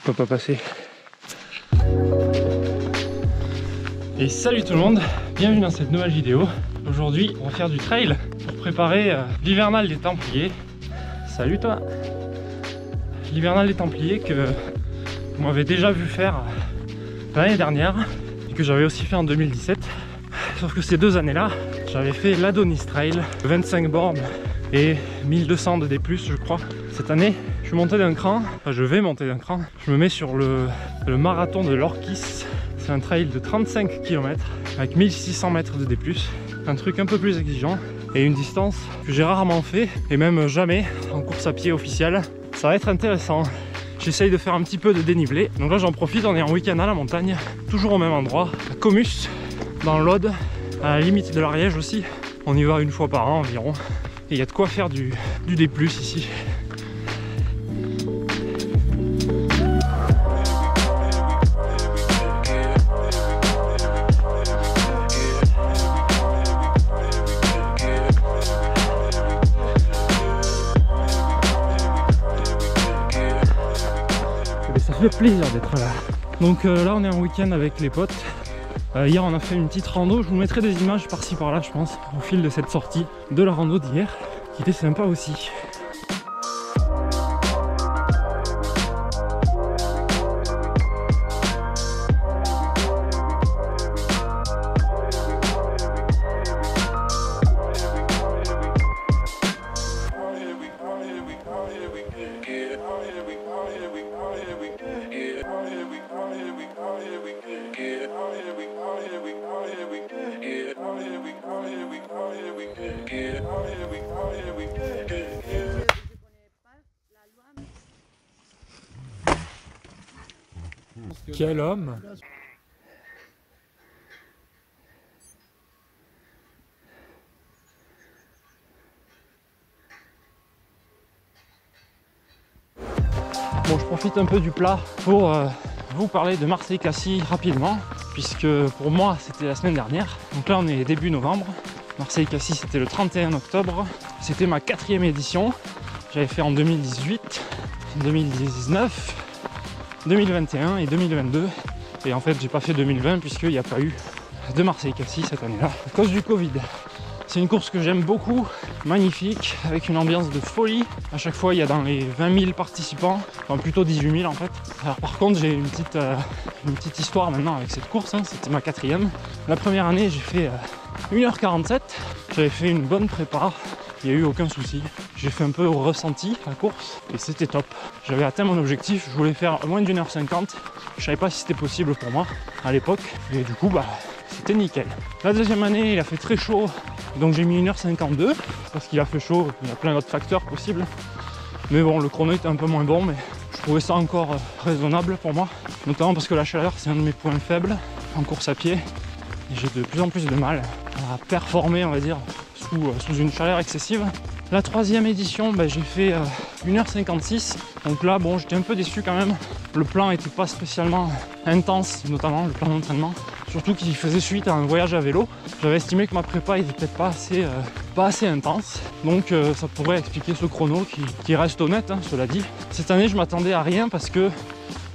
On peut pas passer. Et salut tout le monde, bienvenue dans cette nouvelle vidéo. Aujourd'hui on va faire du trail pour préparer l'hivernal des Templiers. Salut toi. L'hivernal des Templiers que vous m'avez déjà vu faire l'année dernière et que j'avais aussi fait en 2017. Sauf que ces deux années-là, j'avais fait l'Adonis Trail, 25 bornes et 1200 de D+, je crois. Cette année, je suis monté d'un cran, enfin je vais monter d'un cran. Je me mets sur le marathon de l'Orchis. C'est un trail de 35 km avec 1600 mètres de D+. Un truc un peu plus exigeant et une distance que j'ai rarement fait et même jamais en course à pied officielle. Ça va être intéressant. J'essaye de faire un petit peu de dénivelé. Donc là j'en profite, on est en week-end à la montagne, toujours au même endroit, à Comus, dans l'Aude, à la limite de l'Ariège aussi. On y va une fois par an environ. Et il y a de quoi faire du D+, ici. Ça fait plaisir d'être là. Donc là on est en week-end avec les potes. Hier on a fait une petite rando, je vous mettrai des images par-ci par-là je pense au fil de cette sortie de la rando d'hier qui était sympa aussi. Quel homme! Bon, je profite un peu du plat pour vous parler de Marseille-Cassis rapidement, puisque pour moi c'était la semaine dernière. Donc là on est début novembre. Marseille-Cassis c'était le 31 octobre. C'était ma 4e édition. J'avais fait en 2018, 2019, 2021 et 2022. Et en fait j'ai pas fait 2020 puisqu'il n'y a pas eu de Marseille-Cassis cette année-là à cause du Covid. C'est une course que j'aime beaucoup, magnifique, avec une ambiance de folie. À chaque fois il y a dans les 20 000 participants, enfin plutôt 18 000 en fait. Alors par contre j'ai une petite histoire maintenant avec cette course, hein. C'était ma 4e. La première année j'ai fait 1h47, j'avais fait une bonne prépa. Il n'y a eu aucun souci. J'ai fait un peu au ressenti la course et c'était top. J'avais atteint mon objectif, je voulais faire moins d'1h50. Je savais pas si c'était possible pour moi à l'époque. Et du coup, bah, c'était nickel. La deuxième année, il a fait très chaud. Donc j'ai mis 1h52 parce qu'il a fait chaud. Il y a plein d'autres facteurs possibles. Mais bon, le chrono était un peu moins bon. Mais je trouvais ça encore raisonnable pour moi. Notamment parce que la chaleur, c'est un de mes points faibles en course à pied. Et j'ai de plus en plus de mal à performer, on va dire, sous une chaleur excessive. La 3e édition, bah, j'ai fait 1h56. Donc là, bon, j'étais un peu déçu quand même. Le plan n'était pas spécialement intense, notamment le plan d'entraînement. Surtout qu'il faisait suite à un voyage à vélo. J'avais estimé que ma prépa était peut-être pas assez intense. Donc ça pourrait expliquer ce chrono qui reste honnête, hein, cela dit. Cette année, je m'attendais à rien parce que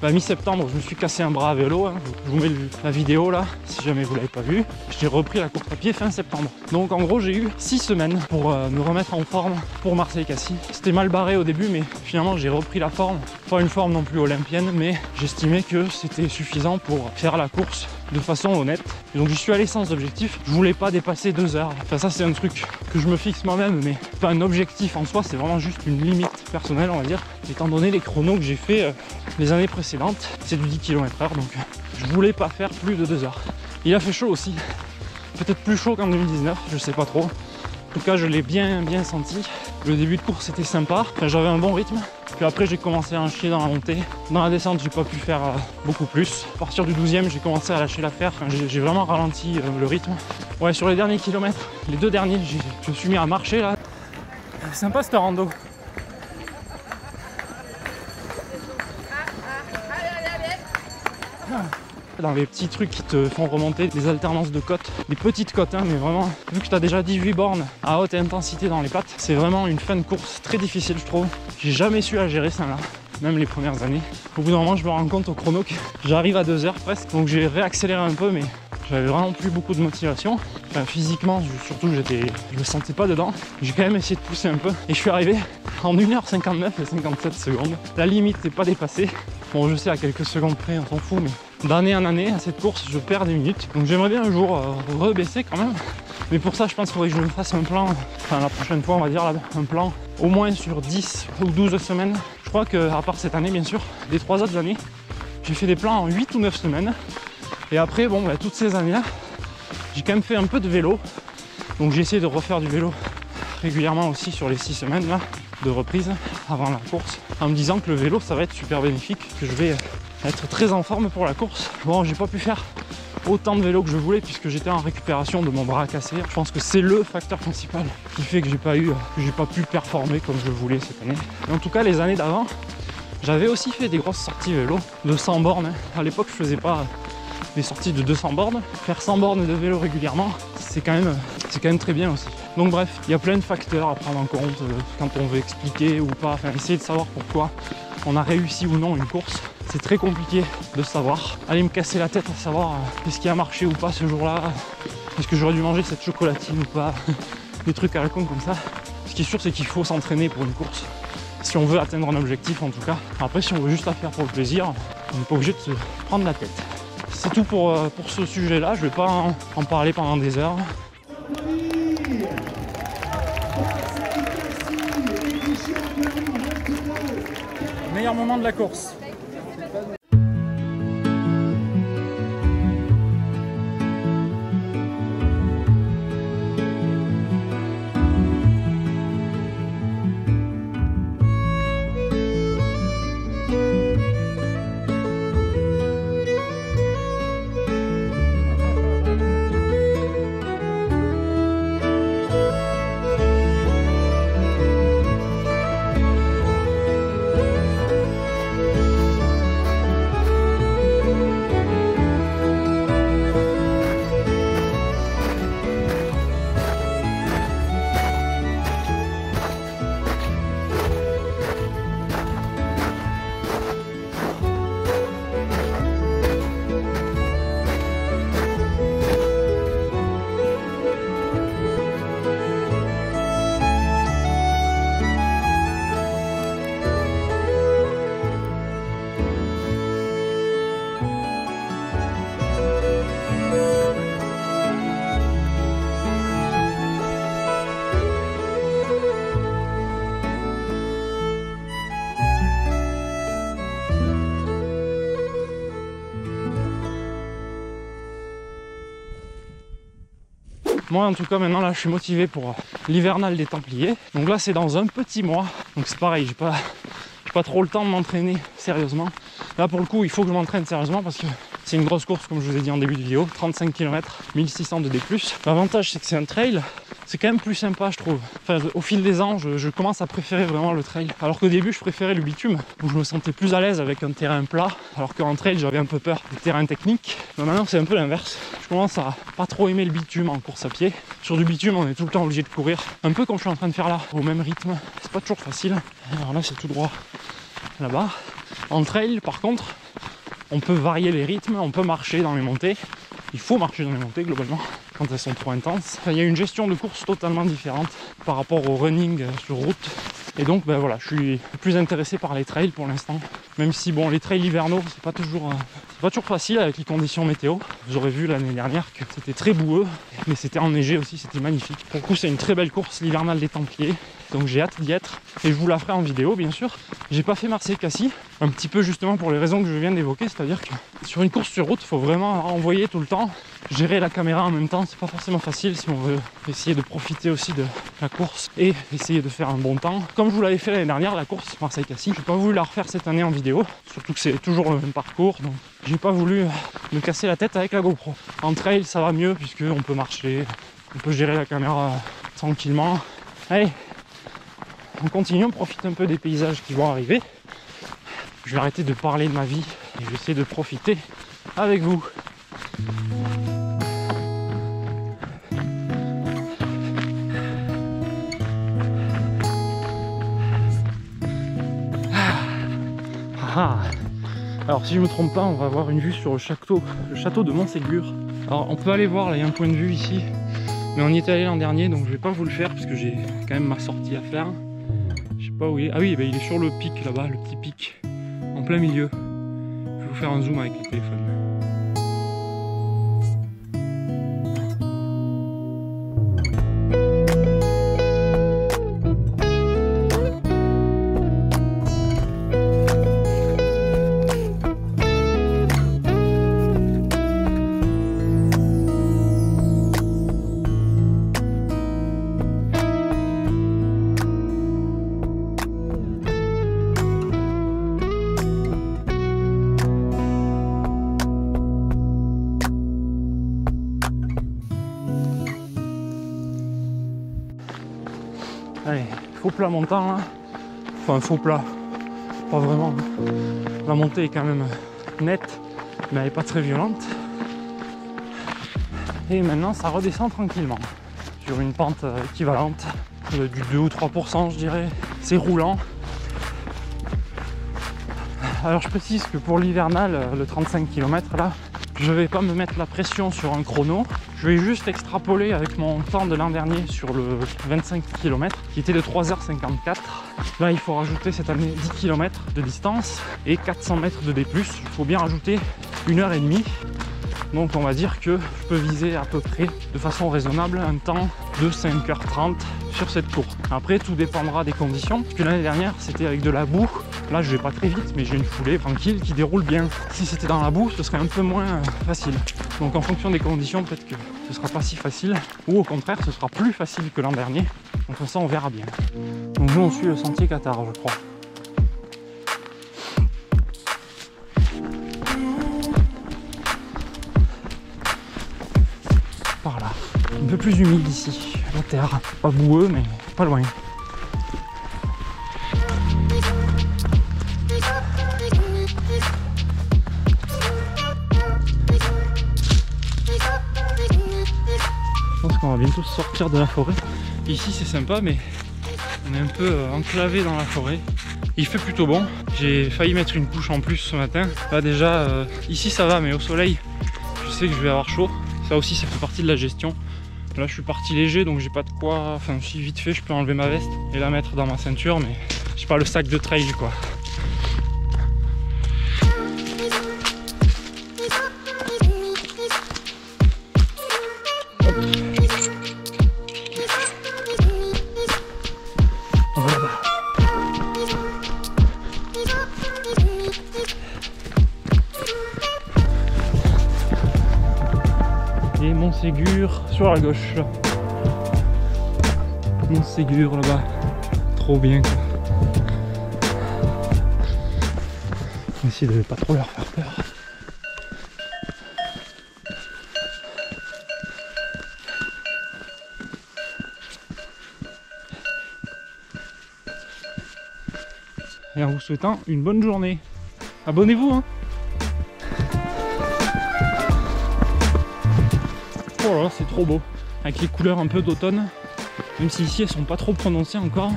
mi-septembre, je me suis cassé un bras à vélo, hein. Je vous mets la vidéo là, si jamais vous l'avez pas vu. J'ai repris la course à pied fin septembre. Donc en gros, j'ai eu 6 semaines pour me remettre en forme pour Marseille-Cassis. C'était mal barré au début, mais finalement j'ai repris la forme. Pas une forme non plus olympienne, mais j'estimais que c'était suffisant pour faire la course de façon honnête. Et donc j'y suis allé sans objectif. Je voulais pas dépasser 2 heures. Enfin ça c'est un truc que je me fixe moi-même, mais pas un objectif en soi, c'est vraiment juste une limite personnelle, on va dire. Étant donné les chronos que j'ai fait les années précédentes, c'est du 10 km/h, donc je voulais pas faire plus de 2 heures. Il a fait chaud aussi, peut-être plus chaud qu'en 2019, je sais pas trop. En tout cas je l'ai bien senti. Le début de course était sympa, enfin, j'avais un bon rythme. Puis après j'ai commencé à enchaîner dans la montée. Dans la descente j'ai pas pu faire beaucoup plus. À partir du 12e j'ai commencé à lâcher l'affaire. Enfin, j'ai vraiment ralenti le rythme. Ouais, sur les derniers kilomètres, les 2 derniers, je me suis mis à marcher là. C'est sympa cette rando. Dans les petits trucs qui te font remonter des alternances de côtes, des petites côtes, hein, mais vraiment, vu que tu as déjà 18 bornes à haute intensité dans les pattes, c'est vraiment une fin de course très difficile, je trouve. J'ai jamais su à gérer ça là. même les premières années. Au bout d'un moment, je me rends compte au chrono que j'arrive à 2 heures presque, donc j'ai réaccéléré un peu, mais j'avais vraiment plus beaucoup de motivation. Enfin, physiquement, surtout, je me sentais pas dedans. J'ai quand même essayé de pousser un peu et je suis arrivé en 1h59 et 57 secondes. La limite n'est pas dépassée. Bon, je sais à quelques secondes près, on s'en fout, mais d'année en année, à cette course, je perds des minutes. Donc j'aimerais bien un jour rebaisser quand même. Mais pour ça, je pense qu'il faudrait que je me fasse un plan, enfin la prochaine fois, on va dire un plan au moins sur 10 ou 12 semaines. Je crois qu'à part cette année, bien sûr, les 3 autres années, j'ai fait des plans en 8 ou 9 semaines. Et après, bon, toutes ces années-là, j'ai quand même fait un peu de vélo. Donc j'ai essayé de refaire du vélo régulièrement aussi sur les 6 semaines là, de reprise avant la course, en me disant que le vélo, ça va être super bénéfique, que je vais être très en forme pour la course. Bon, j'ai pas pu faire autant de vélo que je voulais puisque j'étais en récupération de mon bras cassé. Je pense que c'est le facteur principal qui fait que j'ai pas pu performer comme je le voulais cette année. Mais en tout cas, les années d'avant, j'avais aussi fait des grosses sorties vélo de 100 bornes. À l'époque, je faisais pas des sorties de 200 bornes. Faire 100 bornes de vélo régulièrement, c'est quand même très bien aussi. Donc bref, il y a plein de facteurs à prendre en compte quand on veut expliquer ou pas, enfin essayer de savoir pourquoi on a réussi ou non une course. C'est très compliqué de savoir. Aller me casser la tête à savoir qu'est-ce qui a marché ou pas ce jour-là, est-ce que j'aurais dû manger cette chocolatine ou pas, des trucs à la con comme ça. Ce qui est sûr, c'est qu'il faut s'entraîner pour une course, si on veut atteindre un objectif en tout cas. Après, si on veut juste la faire pour le plaisir, on n'est pas obligé de se prendre la tête. C'est tout pour ce sujet-là, je vais pas en parler pendant des heures. Meilleur moment de la course. Moi en tout cas maintenant là je suis motivé pour l'hivernal des Templiers. Donc là c'est dans un petit mois. Donc c'est pareil, j'ai pas trop le temps de m'entraîner sérieusement. Là pour le coup il faut que je m'entraîne sérieusement parce que c'est une grosse course comme je vous ai dit en début de vidéo. 35 km, 1600 de D+. L'avantage c'est que c'est un trail. C'est quand même plus sympa je trouve. Enfin au fil des ans je commence à préférer vraiment le trail. Alors qu'au début je préférais le bitume où je me sentais plus à l'aise avec un terrain plat. Alors qu'en trail j'avais un peu peur des terrains techniques. Mais maintenant c'est un peu l'inverse. Je commence à pas trop aimer le bitume en course à pied. Sur du bitume on est tout le temps obligé de courir. Un peu comme je suis en train de faire là, au même rythme. C'est pas toujours facile. Alors là c'est tout droit là-bas. En trail par contre on peut varier les rythmes, on peut marcher dans les montées. Il faut marcher dans les montées globalement quand elles sont trop intenses. Il y a une gestion de course totalement différente par rapport au running sur route. Et donc ben voilà, je suis plus intéressé par les trails pour l'instant. Même si bon, les trails hivernaux, c'est pas toujours facile avec les conditions météo. Vous aurez vu l'année dernière que c'était très boueux, mais c'était enneigé aussi, c'était magnifique. Pour le coup, c'est une très belle course, l'hivernal des Templiers. Donc j'ai hâte d'y être et je vous la ferai en vidéo bien sûr. J'ai pas fait Marseille-Cassis, un petit peu justement pour les raisons que je viens d'évoquer, c'est-à-dire que sur une course sur route, il faut vraiment envoyer tout le temps, gérer la caméra en même temps, c'est pas forcément facile si on veut essayer de profiter aussi de la course et essayer de faire un bon temps. Comme je vous l'avais fait l'année dernière, la course Marseille-Cassis, j'ai pas voulu la refaire cette année en vidéo, surtout que c'est toujours le même parcours, donc j'ai pas voulu me casser la tête avec la GoPro. En trail, ça va mieux puisque on peut marcher, on peut gérer la caméra tranquillement. Allez, on continue, on profite un peu des paysages qui vont arriver. Je vais arrêter de parler de ma vie et je vais essayer de profiter avec vous. Ah. Alors si je me trompe pas, on va avoir une vue sur le château de Montségur. Alors on peut aller voir, là il y a un point de vue ici. Mais on y est allé l'an dernier, donc je vais pas vous le faire parce que j'ai quand même ma sortie à faire. Je sais pas où il est. Ah oui, bah, il est sur le pic là-bas, le petit pic, en plein milieu. Je vais vous faire un zoom avec le téléphone. Allez, faux plat montant là. Enfin faux plat, pas vraiment. La montée est quand même nette, mais elle n'est pas très violente. Et maintenant ça redescend tranquillement sur une pente équivalente du 2 ou 3% je dirais. C'est roulant. Alors je précise que pour l'hivernal, le 35 km là, je vais pas me mettre la pression sur un chrono. Je vais juste extrapoler avec mon temps de l'an dernier sur le 25 km qui était de 3h54. Là il faut rajouter cette année 10 km de distance et 400 mètres de D+. Il faut bien rajouter 1h30. Donc on va dire que je peux viser à peu près de façon raisonnable un temps de 5h30 sur cette course. Après tout dépendra des conditions, parce que l'année dernière c'était avec de la boue. Là je vais pas très vite mais j'ai une foulée tranquille qui déroule bien. Si c'était dans la boue ce serait un peu moins facile. Donc en fonction des conditions peut-être que ce sera pas si facile ou au contraire ce sera plus facile que l'an dernier. Donc ça on verra bien. Donc nous on suit le sentier Qatar je crois. Par là. Un peu plus humide ici, la terre. Pas boueux mais pas loin. Je pense qu'on va bientôt sortir de la forêt. Ici c'est sympa mais on est un peu enclavé dans la forêt. Il fait plutôt bon. J'ai failli mettre une couche en plus ce matin. Là déjà ici ça va mais au soleil je sais que je vais avoir chaud. Ça aussi ça fait partie de la gestion. Là je suis parti léger donc j'ai pas de quoi. Enfin si vite fait je peux enlever ma veste et la mettre dans ma ceinture mais j'ai pas le sac de trail quoi. Et Montségur sur la gauche. Montségur là-bas. Trop bien quoi. On va essayer de pas trop leur faire peur. Et en vous souhaitant une bonne journée. Abonnez-vous hein. Oh là, c'est trop beau, avec les couleurs un peu d'automne, même si ici elles sont pas trop prononcées encore,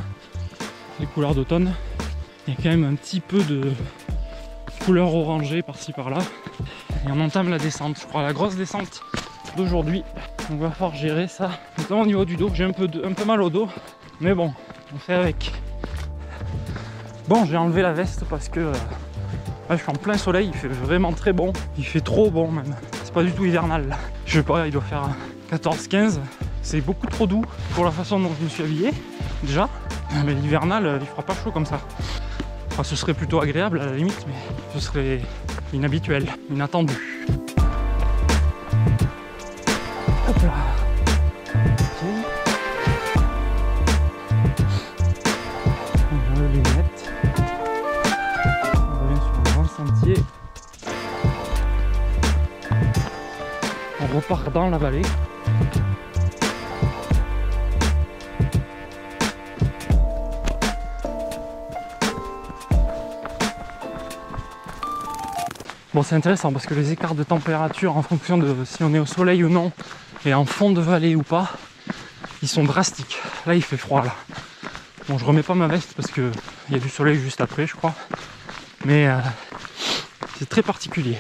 les couleurs d'automne. Il y a quand même un petit peu de couleur orangée par-ci par-là. Et on entame la descente, je crois la grosse descente d'aujourd'hui. Donc il va falloir gérer ça, notamment au niveau du dos. J'ai un peu mal au dos, mais bon, on fait avec. Bon, j'ai enlevé la veste parce que là, je suis en plein soleil, il fait vraiment très bon, il fait trop bon même. C'est pas du tout hivernal là. Je sais pas, il doit faire 14-15. C'est beaucoup trop doux pour la façon dont je me suis habillé déjà. Mais l'hivernal, il fera pas chaud comme ça. Enfin, ce serait plutôt agréable à la limite, mais ce serait inhabituel, inattendu. Hop là. On a les lunettes. On revient sur un grand sentier. On repart dans la vallée. Bon, c'est intéressant parce que les écarts de température en fonction de si on est au soleil ou non et en fond de vallée ou pas, ils sont drastiques. Là il fait froid là. Bon, je remets pas ma veste parce que il y a du soleil juste après je crois. mais c'est très particulier.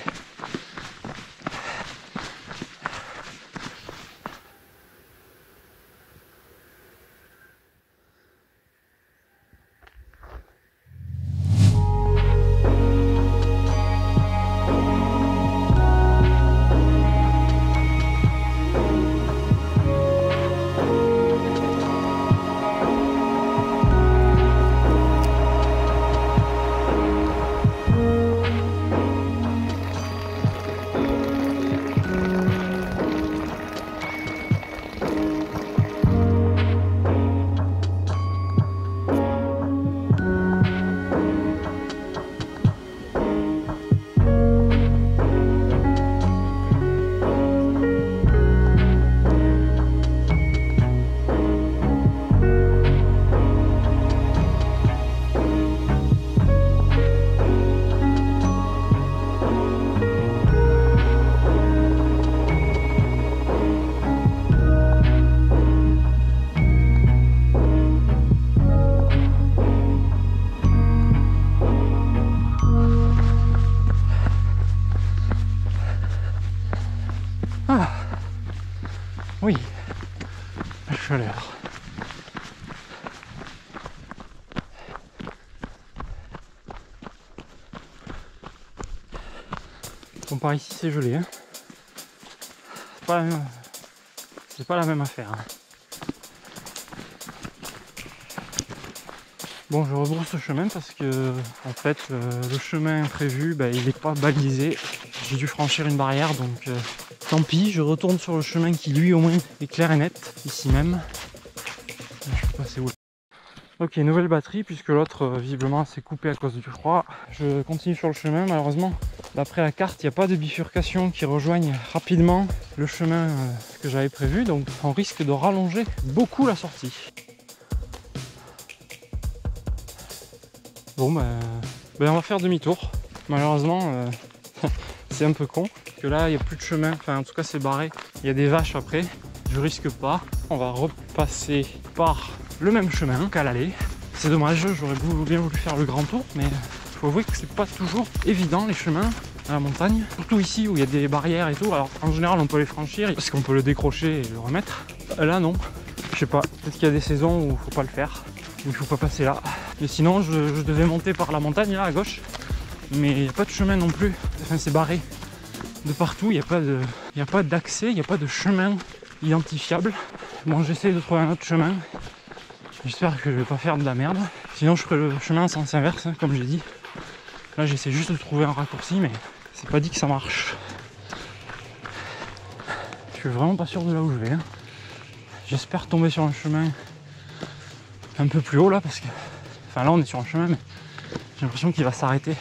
Oui, la chaleur. Bon, par ici c'est gelé, hein. C'est pas la même affaire, hein. Bon, je rebrousse le chemin parce que en fait le chemin prévu il n'est pas balisé. J'ai dû franchir une barrière, donc tant pis, je retourne sur le chemin qui lui au moins est clair et net, ici même. Je sais pas c'est où. Ok, nouvelle batterie puisque l'autre visiblement s'est coupé à cause du froid. Je continue sur le chemin, malheureusement d'après la carte il n'y a pas de bifurcation qui rejoigne rapidement le chemin que j'avais prévu, donc on risque de rallonger beaucoup la sortie. Bon on va faire demi-tour. Malheureusement c'est un peu con que là il n'y a plus de chemin, enfin en tout cas c'est barré, il y a des vaches après, je risque pas. On va repasser par le même chemin qu'à l'aller. C'est dommage, j'aurais bien voulu faire le grand tour, mais il faut avouer que c'est pas toujours évident les chemins à la montagne, surtout ici où il y a des barrières et tout. Alors en général on peut les franchir parce qu'on peut le décrocher et le remettre. Là non, je sais pas, peut-être qu'il y a des saisons où il faut pas le faire, où il faut pas passer là. Mais sinon je devais monter par la montagne là à gauche, mais il n'y a pas de chemin non plus, enfin c'est barré de partout, il n'y a pas d'accès, il n'y a pas de chemin identifiable. Bon, j'essaie de trouver un autre chemin, j'espère que je vais pas faire de la merde, sinon je ferai le chemin en sens inverse, hein, comme j'ai dit. Là j'essaie juste de trouver un raccourci, mais c'est pas dit que ça marche. Je suis vraiment pas sûr de là où je vais, hein. J'espère tomber sur un chemin un peu plus haut là, parce que enfin là on est sur un chemin mais j'ai l'impression qu'il va s'arrêter,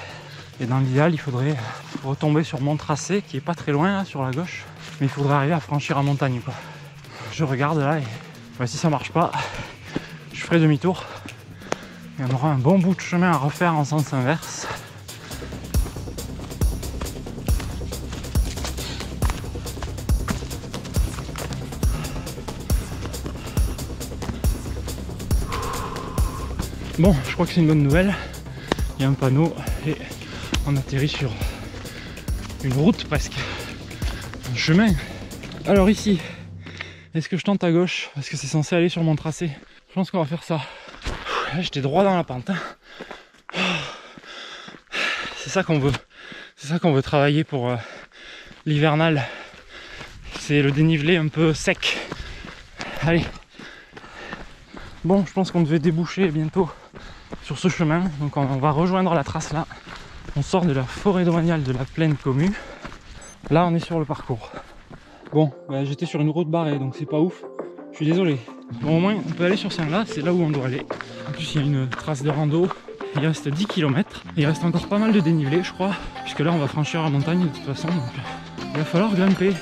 et dans l'idéal il faudrait retomber sur mon tracé qui est pas très loin là sur la gauche, mais il faudrait arriver à franchir la montagne quoi. Je regarde là et si ça marche pas, je ferai demi-tour et on aura un bon bout de chemin à refaire en sens inverse. Bon, je crois que c'est une bonne nouvelle, il y a un panneau et on atterrit sur une route presque, un chemin. Alors ici, est-ce que je tente à gauche parce que c'est censé aller sur mon tracé? Je pense qu'on va faire ça. Là j'étais droit dans la pente, hein. C'est ça qu'on veut, c'est ça qu'on veut travailler pour l'hivernal, c'est le dénivelé un peu sec. Allez, bon, je pense qu'on devait déboucher bientôt sur ce chemin, donc on va rejoindre la trace là. On sort de la forêt domaniale de la plaine commune. Là on est sur le parcours. Bon, j'étais sur une route barrée donc c'est pas ouf, je suis désolé. Bon, au moins on peut aller sur celle-là, c'est là où on doit aller. En plus il y a une trace de rando, il reste 10 km. Il reste encore pas mal de dénivelé je crois, puisque là on va franchir la montagne de toute façon, donc il va falloir grimper.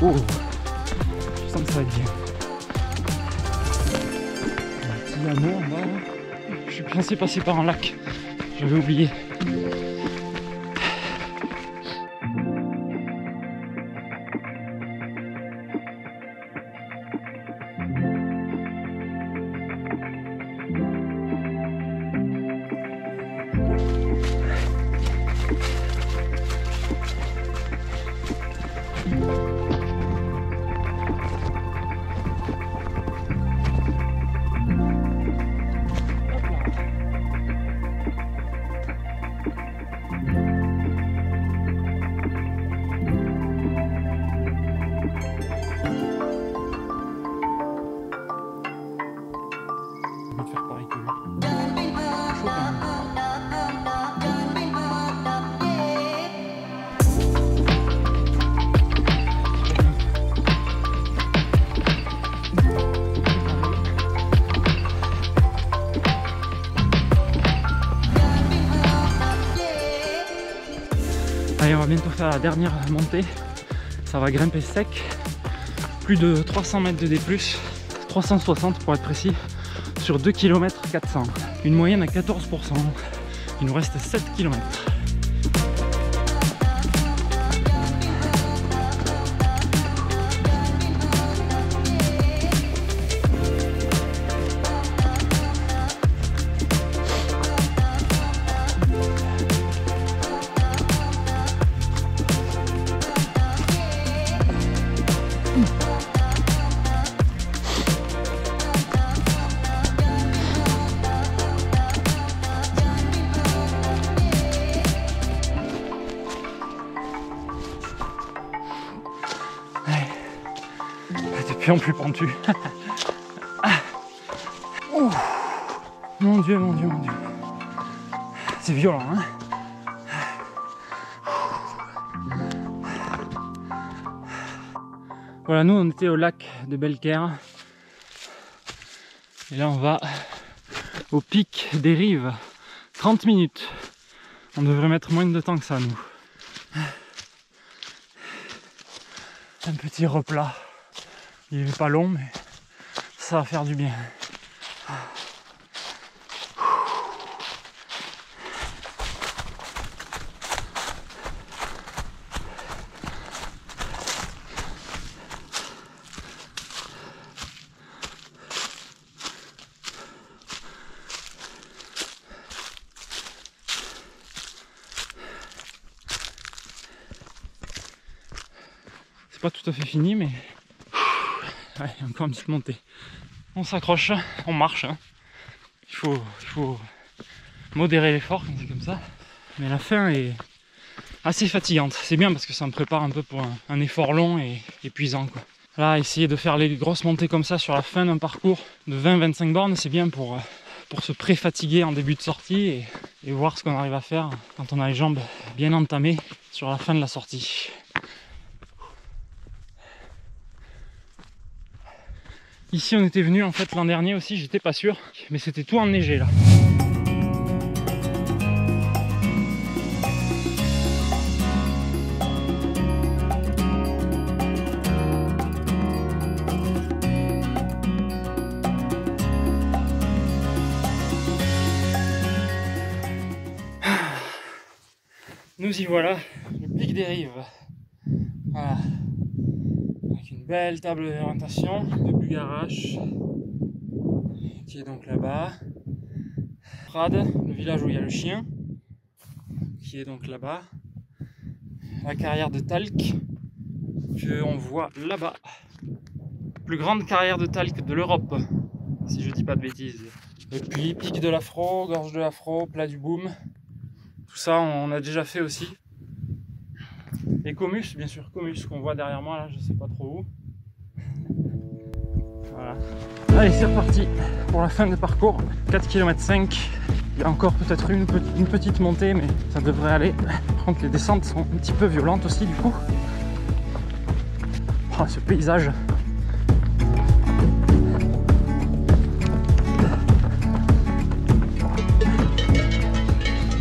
Oh, je sens que ça va être bien. Un petit hameau en bas. Je suis censé passer par un lac. J'avais oublié. Allez, on va bientôt faire la dernière montée. Ça va grimper sec. Plus de 300 mètres de D+, 360 pour être précis, sur 2 km 400. Une moyenne à 14%. Il nous reste 7 km. De plus en plus pentu. Oh, mon Dieu, mon Dieu, mon Dieu. C'est violent, hein. Voilà, nous on était au lac de Belcaire. Et là on va au pic des rives. 30 minutes. On devrait mettre moins de temps que ça, nous. Un petit replat. Il est pas long, mais ça va faire du bien. C'est pas tout à fait fini, mais ouais, encore une petite montée. On s'accroche, on marche. Hein. Il faut modérer l'effort quand c'est comme ça. Mais la fin est assez fatigante. C'est bien parce que ça me prépare un peu pour un effort long et épuisant, quoi. Là, essayer de faire les grosses montées comme ça sur la fin d'un parcours de 20-25 bornes, c'est bien pour se pré-fatiguer en début de sortie et voir ce qu'on arrive à faire quand on a les jambes bien entamées sur la fin de la sortie. Ici on était venu en fait l'an dernier aussi, j'étais pas sûr, mais c'était tout enneigé là. Nous y voilà, le pic des rives. Voilà. Avec une belle table d'orientation de Bugarache qui est donc là-bas. Prades, le village où il y a le chien, qui est donc là-bas. La carrière de talc que on voit là-bas. Plus grande carrière de talc de l'Europe, si je dis pas de bêtises. Et puis pic de l'Afro, gorge de l'Afro, plat du Boom. Tout ça on a déjà fait aussi. Et Comus, bien sûr, Comus qu'on voit derrière moi là, je sais pas trop où. Voilà. Allez, c'est reparti pour la fin du parcours. 4 km 5. Il y a encore peut-être une petite montée, mais ça devrait aller. Par contre, les descentes sont un petit peu violentes aussi, du coup. Oh, ce paysage.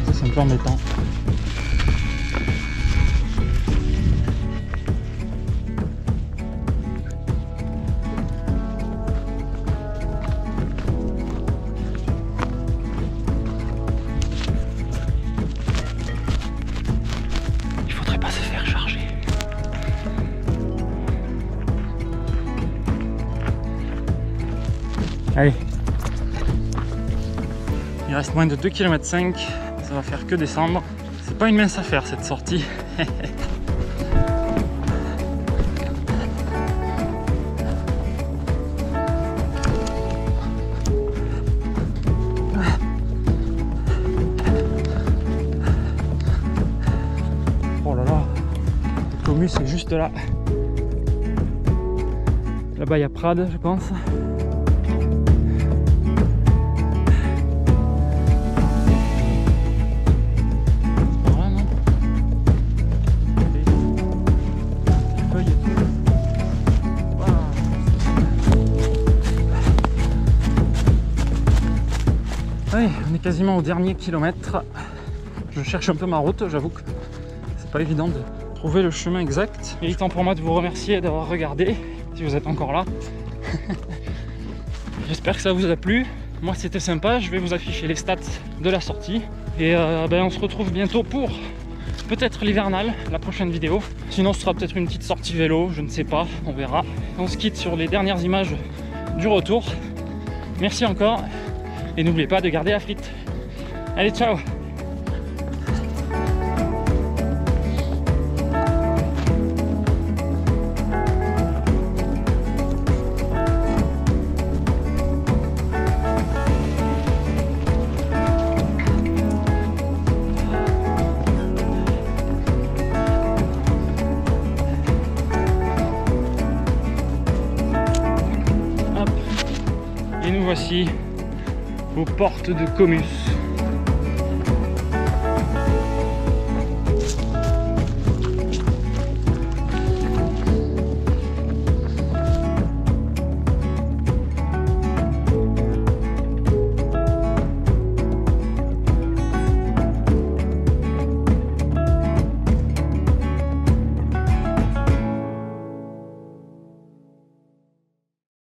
Ça, c'est un peu embêtant. Il reste moins de 2,5 km, ça va faire que descendre. C'est pas une mince affaire cette sortie. Oh là là, le Comus est juste là. Là-bas il y a Prades, je pense. Oui, on est quasiment au dernier kilomètre. Je cherche un peu ma route, j'avoue que c'est pas évident de trouver le chemin exact. Il est temps pour moi de vous remercier d'avoir regardé, si vous êtes encore là. J'espère que ça vous a plu. Moi c'était sympa, je vais vous afficher les stats de la sortie. Et on se retrouve bientôt pour peut-être l'hivernal, la prochaine vidéo. Sinon ce sera peut-être une petite sortie vélo, je ne sais pas, on verra. On se quitte sur les dernières images du retour. Merci encore. Et n'oubliez pas de garder la frite. Allez, ciao! Hop. Et nous voici aux portes de Comus.